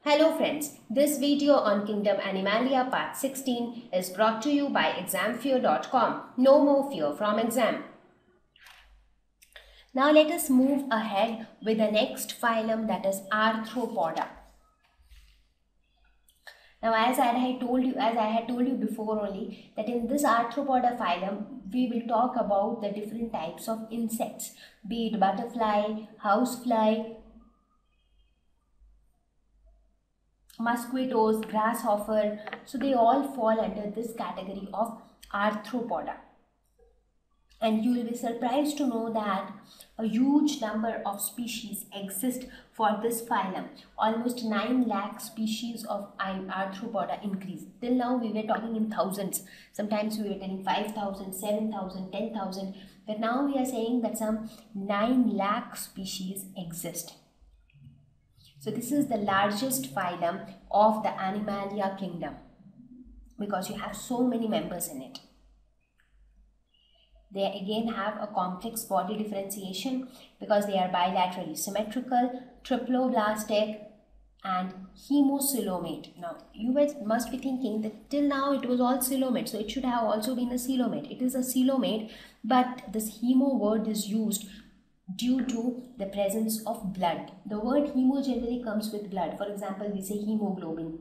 Hello friends, this video on Kingdom Animalia Part 16 is brought to you by examfear.com. No more fear from exam. Now let us move ahead with the next phylum, that is Arthropoda. Now as I had told you before only, that in this Arthropoda phylum we will talk about the different types of insects, be it butterfly, housefly, mosquitoes, grasshopper. So they all fall under this category of arthropoda. And you will be surprised to know that a huge number of species exist for this phylum. Almost 9 lakh species of arthropoda increase. Till now we were talking in thousands. Sometimes we were telling 5,000, 7,000, 10,000. But now we are saying that some 9 lakh species exist. So this is the largest phylum of the Animalia kingdom because you have so many members in it. They again have a complex body differentiation because they are bilaterally symmetrical, triploblastic and hemocilomate. Now you must be thinking that till now it was all coelomate, so it should have also been a coelomate. It is a coelomate, but this hemo word is used due to the presence of blood. The word hemo generally comes with blood. For example, we say hemoglobin,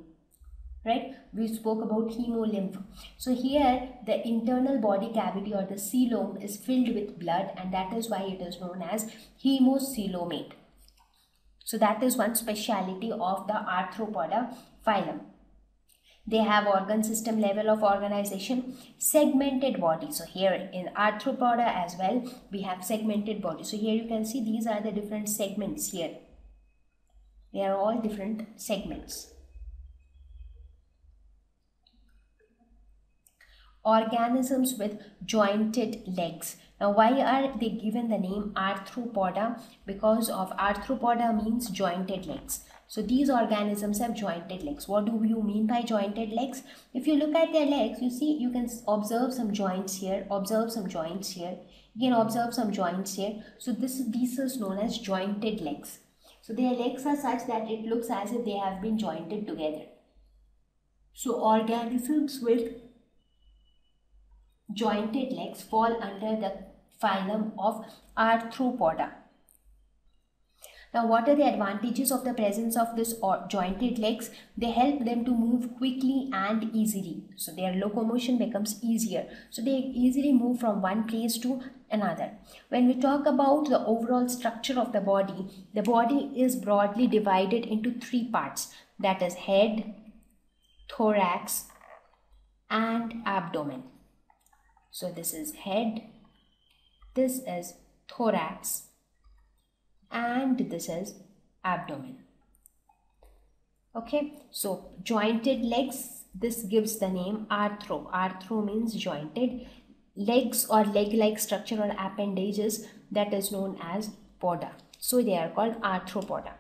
right? We spoke about hemolymph. So here the internal body cavity or the coelom is filled with blood, and that is why it is known as hemocoelomate. So that is one speciality of the Arthropoda phylum. They have organ system level of organization, segmented body. So here in Arthropoda as well, we have segmented body. So here you can see these are the different segments here. They are all different segments. Organisms with jointed legs. Now why are they given the name Arthropoda? Because of Arthropoda means jointed legs. So these organisms have jointed legs. What do you mean by jointed legs? If you look at their legs, you see you can observe some joints here, observe some joints here, you can observe some joints here. So this is known as jointed legs. So their legs are such that it looks as if they have been jointed together. So organisms with jointed legs fall under the phylum of Arthropoda. Now what are the advantages of the presence of this jointed legs? They help them to move quickly and easily. So their locomotion becomes easier. So they easily move from one place to another. When we talk about the overall structure of the body is broadly divided into 3 parts. That is head, thorax and abdomen. So this is head, this is thorax and this is abdomen. Okay, so jointed legs, this gives the name arthro. Arthro means jointed. Legs or leg-like structure or appendages, that is known as poda. So they are called arthropoda.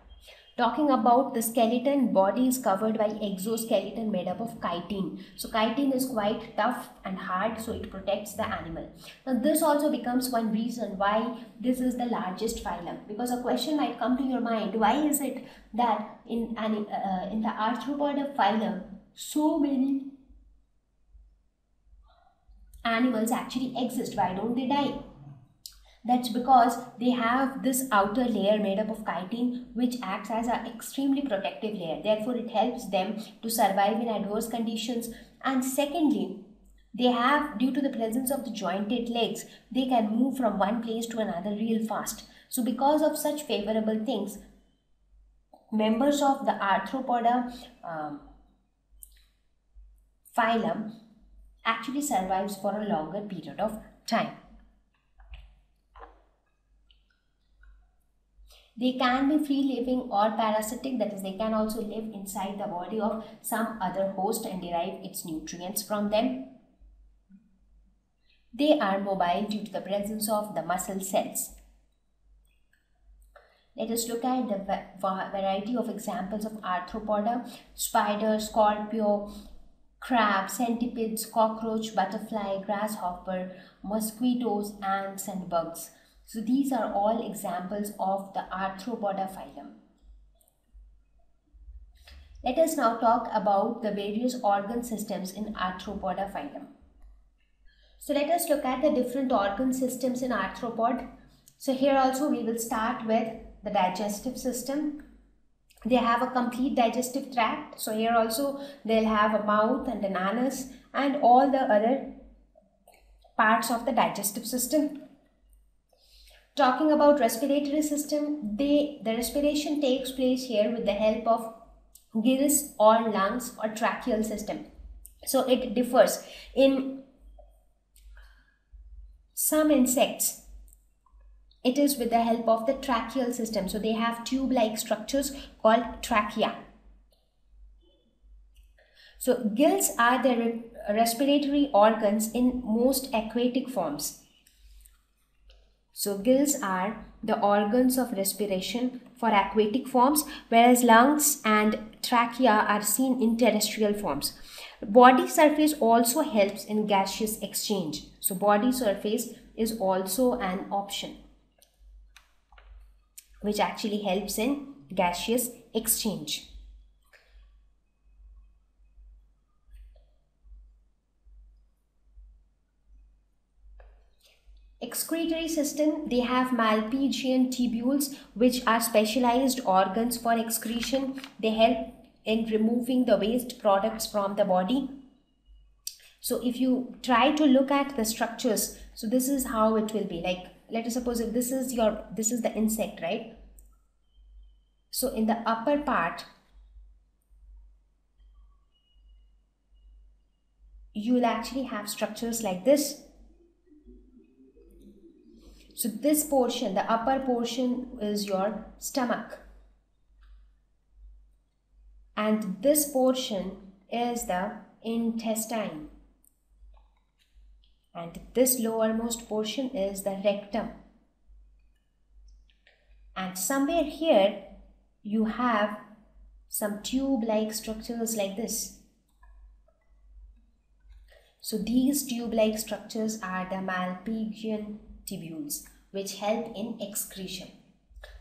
Talking about the skeleton, body is covered by exoskeleton made up of chitin. So chitin is quite tough and hard, so it protects the animal. Now this also becomes one reason why this is the largest phylum, because a question might come to your mind, why is it that in the Arthropoda phylum so many animals actually exist? Why don't they die? That's because they have this outer layer made up of chitin, which acts as an extremely protective layer. Therefore, it helps them to survive in adverse conditions. And secondly, they have, due to the presence of the jointed legs, they can move from one place to another real fast. So because of such favorable things, members of the Arthropoda phylum actually survives for a longer period of time. They can be free living or parasitic, that is, they can also live inside the body of some other host and derive its nutrients from them. They are mobile due to the presence of the muscle cells. Let us look at the variety of examples of arthropoda: spider, scorpio, crab, centipedes, cockroach, butterfly, grasshopper, mosquitoes, ants and bugs. So these are all examples of the Arthropoda phylum. Let us now talk about the various organ systems in Arthropoda phylum. So let us look at the different organ systems in arthropod. So here also we will start with the digestive system. They have a complete digestive tract. So here also they'll have a mouth and an anus and all the other parts of the digestive system. Talking about respiratory system, the respiration takes place here with the help of gills or lungs or tracheal system. So it differs. In some insects, it is with the help of the tracheal system. So they have tube-like structures called trachea. So gills are the respiratory organs in most aquatic forms. So gills are the organs of respiration for aquatic forms, whereas lungs and trachea are seen in terrestrial forms. Body surface also helps in gaseous exchange. So body surface is also an option which actually helps in gaseous exchange. Excretory system, they have Malpighian tubules which are specialized organs for excretion. They help in removing the waste products from the body. So if you try to look at the structures, so this is how it will be. Like, let us suppose if this is the insect, right? So in the upper part, you will actually have structures like this. So this portion, the upper portion, is your stomach, and this portion is the intestine, and this lowermost portion is the rectum, and somewhere here you have some tube-like structures like this. So these tube-like structures are the Malpighian tubules which help in excretion.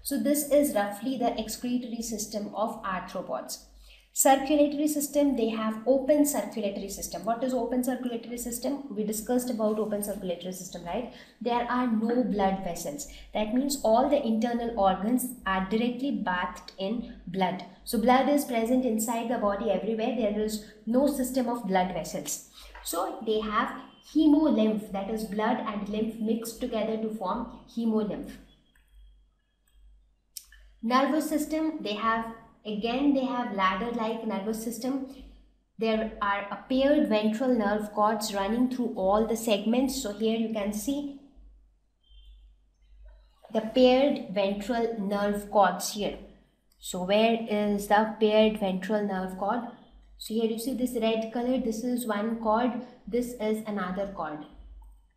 So this is roughly the excretory system of arthropods. Circulatory system, they have open circulatory system. What is open circulatory system? We discussed about open circulatory system, right? There are no blood vessels. That means all the internal organs are directly bathed in blood. So blood is present inside the body everywhere. There is no system of blood vessels. So they have hemolymph, that is blood and lymph mixed together to form hemolymph. Nervous system, they have ladder-like nervous system. There are a paired ventral nerve cords running through all the segments. So here you can see the paired ventral nerve cords here. So where is the paired ventral nerve cord? So here you see this red color, this is one cord, this is another cord.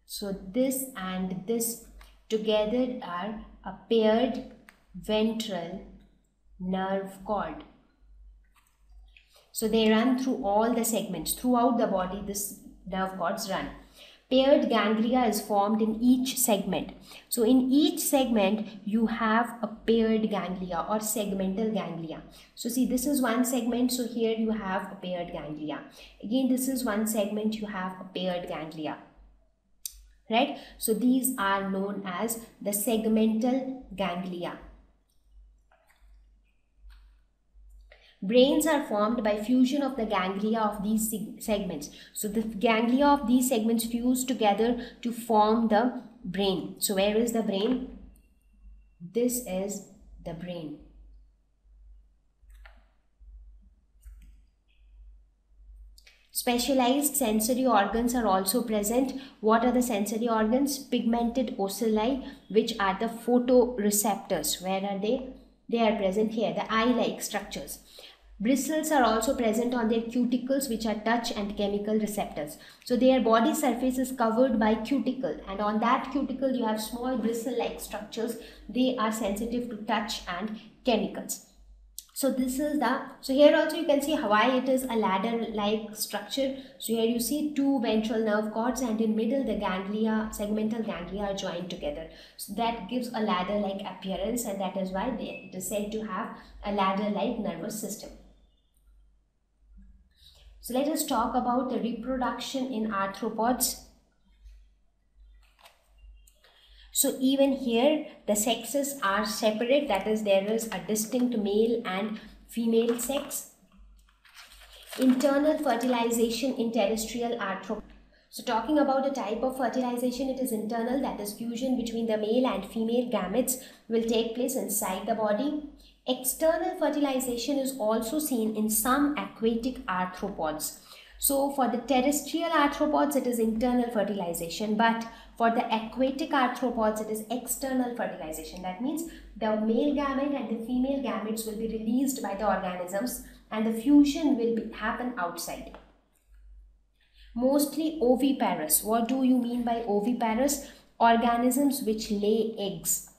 So this and this together are a paired ventral nerve cord. So they run through all the segments. Throughout the body, this nerve cords run. Paired ganglia is formed in each segment. So in each segment, you have a paired ganglia or segmental ganglia. So see, this is one segment. So here you have a paired ganglia. Again, this is one segment, you have a paired ganglia. Right? So these are known as the segmental ganglia. Brains are formed by fusion of the ganglia of these segments. So the ganglia of these segments fuse together to form the brain. So where is the brain? This is the brain. Specialized sensory organs are also present. What are the sensory organs? Pigmented ocelli, which are the photoreceptors. Where are they? They are present here, the eye-like structures. Bristles are also present on their cuticles, which are touch and chemical receptors. So their body surface is covered by cuticle, and on that cuticle you have small bristle-like structures. They are sensitive to touch and chemicals. So this is so here also you can see why it is a ladder-like structure. So here you see two ventral nerve cords, and in middle the ganglia, segmental ganglia, are joined together. So that gives a ladder-like appearance, and that is why it is said to have a ladder-like nervous system. So let us talk about the reproduction in arthropods. So even here the sexes are separate, that is, there is a distinct male and female sex. Internal fertilization in terrestrial arthropods. So talking about the type of fertilization, it is internal, that is fusion between the male and female gametes will take place inside the body. External fertilization is also seen in some aquatic arthropods. So for the terrestrial arthropods it is internal fertilization, but for the aquatic arthropods it is external fertilization. That means the male gamete and the female gametes will be released by the organisms and the fusion will happen outside. Mostly oviparous. What do you mean by oviparous? Organisms which lay eggs.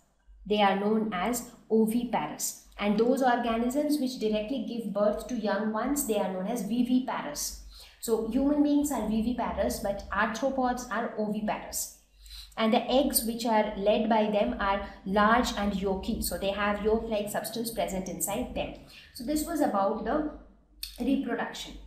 They are known as oviparous. And those organisms which directly give birth to young ones, they are known as viviparous. So human beings are viviparous, but arthropods are oviparous. And the eggs which are laid by them are large and yolky. So they have yolk-like substance present inside them. So this was about the reproduction.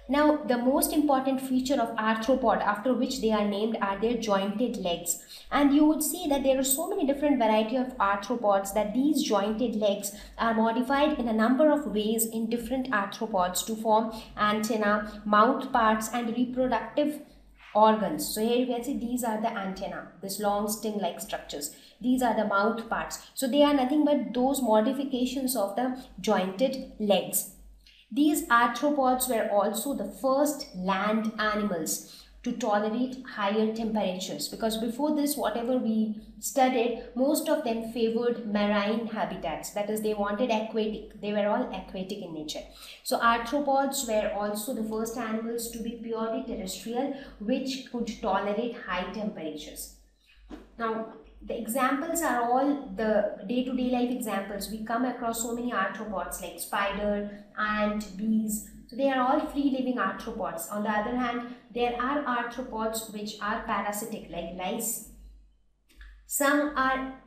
Now, the most important feature of arthropod, after which they are named, are their jointed legs. And you would see that there are so many different variety of arthropods that these jointed legs are modified in a number of ways in different arthropods to form antenna, mouth parts and reproductive organs. So here you can see these are the antenna, this long sting-like structures. These are the mouth parts. So they are nothing but those modifications of the jointed legs. These arthropods were also the first land animals to tolerate higher temperatures, because before this, whatever we studied, most of them favored marine habitats, that is, they wanted aquatic, they were all aquatic in nature. So arthropods were also the first animals to be purely terrestrial, which could tolerate high temperatures. Now, the examples are all the day-to-day life examples. We come across so many arthropods like spider, ant, bees. So they are all free-living arthropods. On the other hand, there are arthropods which are parasitic like lice. Some are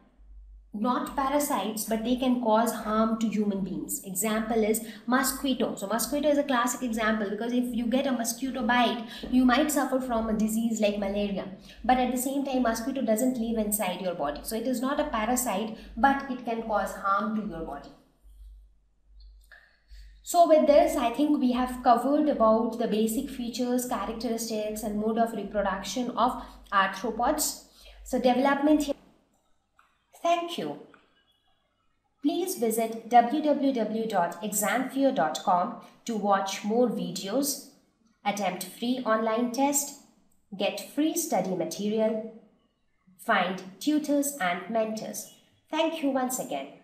not parasites, but they can cause harm to human beings. Example is mosquito. So mosquito is a classic example, because if you get a mosquito bite, you might suffer from a disease like malaria. But at the same time, mosquito doesn't live inside your body. So it is not a parasite, but it can cause harm to your body. So with this, I think we have covered about the basic features, characteristics and mode of reproduction of arthropods. So development here. Thank you. Please visit www.examfear.com to watch more videos, attempt free online test, get free study material, find tutors and mentors. Thank you once again.